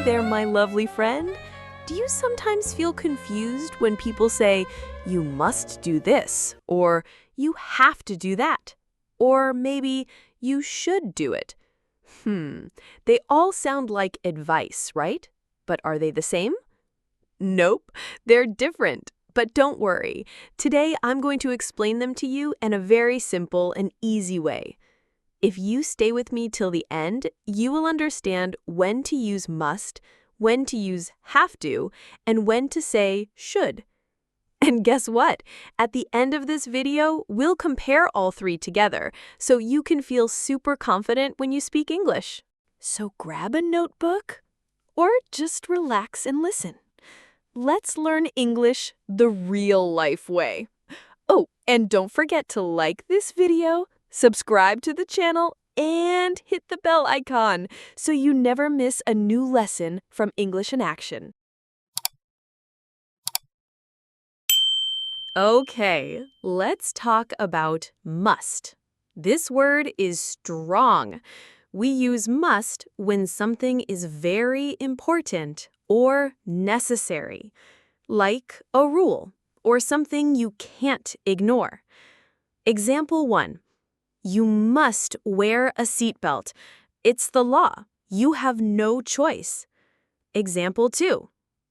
there, my lovely friend. Do you sometimes feel confused when people say, you must do this, or you have to do that, or maybe you should do it? They all sound like advice, right? But are they the same? Nope, they're different. But don't worry. Today, I'm going to explain them to you in a very simple and easy way. If you stay with me till the end, you will understand when to use must, when to use have to, and when to say should. And guess what? At the end of this video, we'll compare all three together so you can feel super confident when you speak English. So grab a notebook or just relax and listen. Let's learn English the real-life way. Oh, and don't forget to like this video, subscribe to the channel, and hit the bell icon so you never miss a new lesson from English in Action. Okay, let's talk about must. This word is strong. We use must when something is very important or necessary, like a rule or something you can't ignore. Example 1. You must wear a seatbelt. It's the law. You have no choice. Example 2.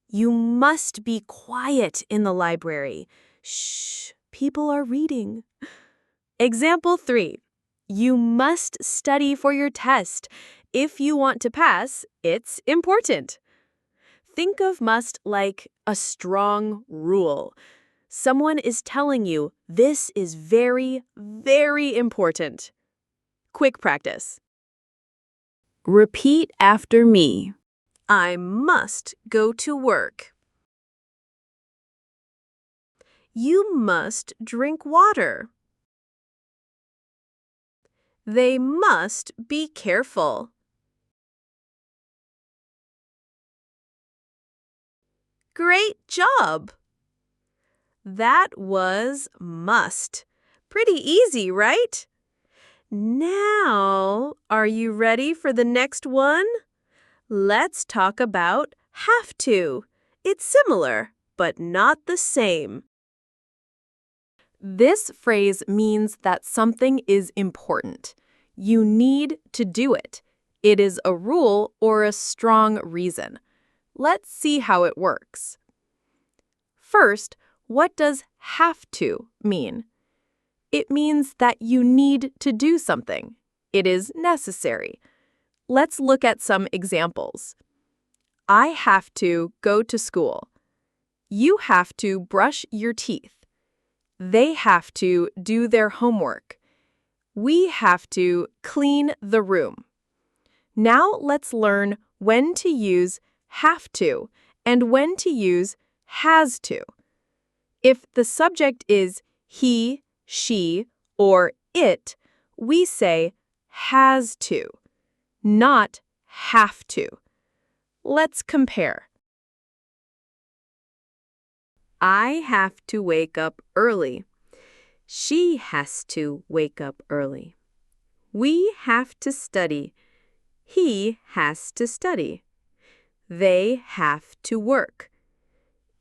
You must be quiet in the library. Shh, people are reading. Example 3. You must study for your test. If you want to pass, it's important. Think of must like a strong rule. Someone is telling you this is very, very important. Quick practice. Repeat after me. I must go to work. You must drink water. They must be careful. Great job! That was must. Pretty easy, right? Now, are you ready for the next one? Let's talk about have to. It's similar, but not the same. This phrase means that something is important. You need to do it. It is a rule or a strong reason. Let's see how it works. First, what does have to mean? It means that you need to do something. It is necessary. Let's look at some examples. I have to go to school. You have to brush your teeth. They have to do their homework. We have to clean the room. Now let's learn when to use have to and when to use has to. If the subject is he, she, or it, we say has to, not have to. Let's compare. I have to wake up early. She has to wake up early. We have to study. He has to study. They have to work.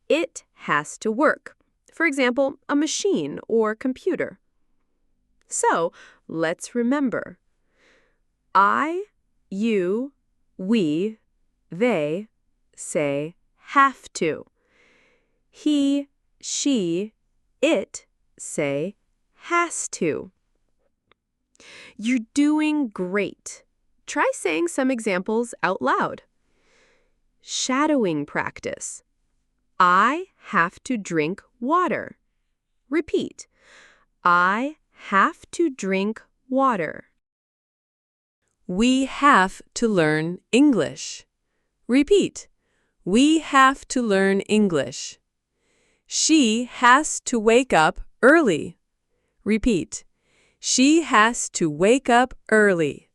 It has to work. For example, a machine or computer. So, let's remember. I, you, we, they say have to. He, she, it say has to. You're doing great. Try saying some examples out loud. Shadowing practice. I have to drink water. Repeat. I have to drink water. We have to learn English. Repeat. We have to learn English. She has to wake up early. Repeat. She has to wake up early.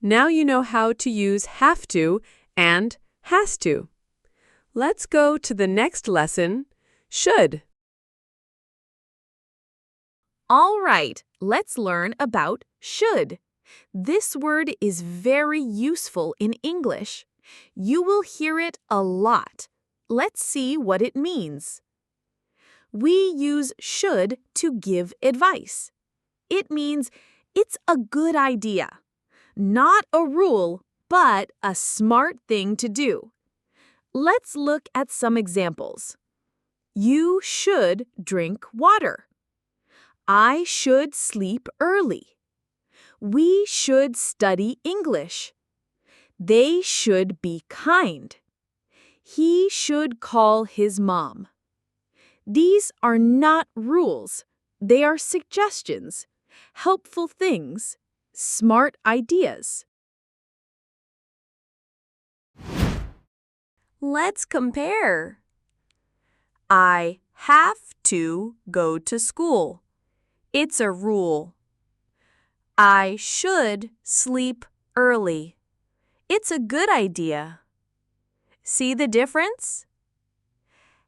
Now you know how to use have to and has to. Let's go to the next lesson, should. All right, let's learn about should. This word is very useful in English. You will hear it a lot. Let's see what it means. We use should to give advice. It means it's a good idea. Not a rule, but a smart thing to do. Let's look at some examples. You should drink water. I should sleep early. We should study English. They should be kind. He should call his mom. These are not rules. They are suggestions, helpful things, smart ideas. Let's compare. I have to go to school. It's a rule. I should sleep early. It's a good idea. See the difference?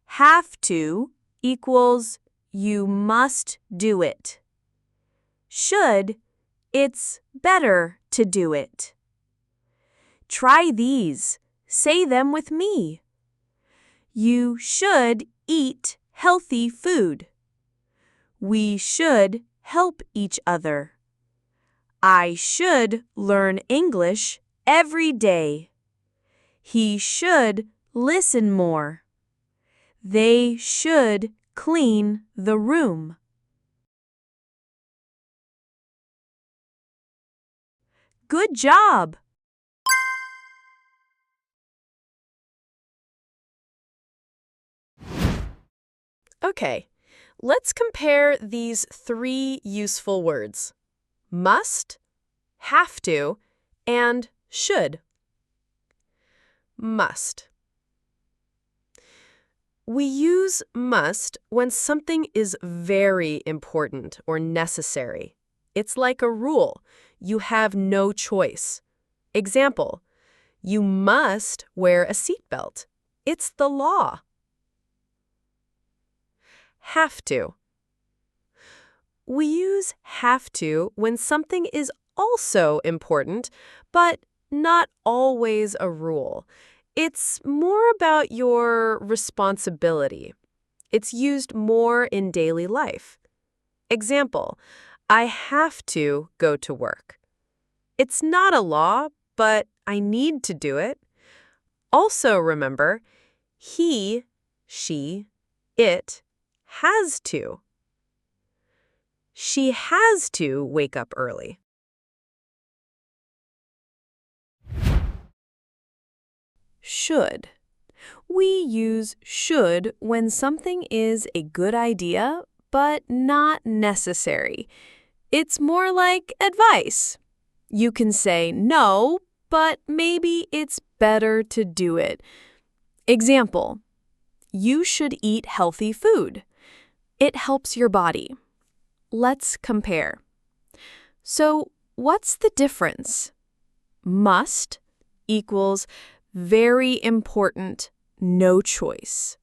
Have to equals you must do it. Should, it's better to do it. Try these. Say them with me. You should eat healthy food. We should help each other. I should learn English every day. He should listen more. They should clean the room. Good job! Okay, let's compare these three useful words: must, have to, and should. Must. We use must when something is very important or necessary. It's like a rule. You have no choice. Example, you must wear a seatbelt. It's the law. Have to. We use have to when something is also important, but not always a rule. It's more about your responsibility. It's used more in daily life. Example, I have to go to work. It's not a law, but I need to do it. Also remember, he, she, it has to. She has to wake up early. Should. We use should when something is a good idea, but not necessary. It's more like advice. You can say no, but maybe it's better to do it. Example, you should eat healthy food. It helps your body. Let's compare. So, what's the difference? Must equals very important, no choice.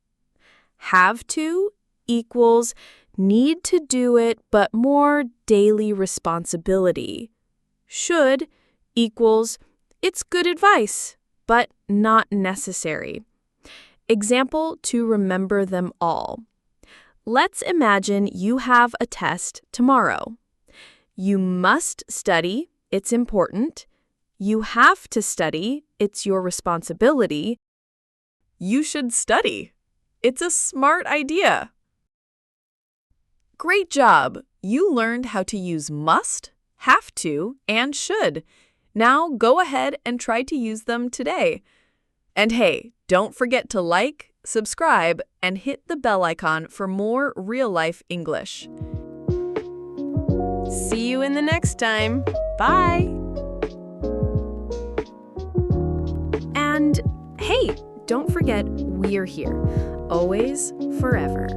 Have to equals need to do it but more daily responsibility. Should equals it's good advice, but not necessary. Example to remember them all. Let's imagine you have a test tomorrow. You must study, it's important. You have to study, it's your responsibility. You should study. It's a smart idea. Great job! You learned how to use must, have to, and should. Now go ahead and try to use them today. And hey, don't forget to like, subscribe, and hit the bell icon for more real-life English. See you in the next time. Bye! And hey, don't forget, we're here. Always, forever.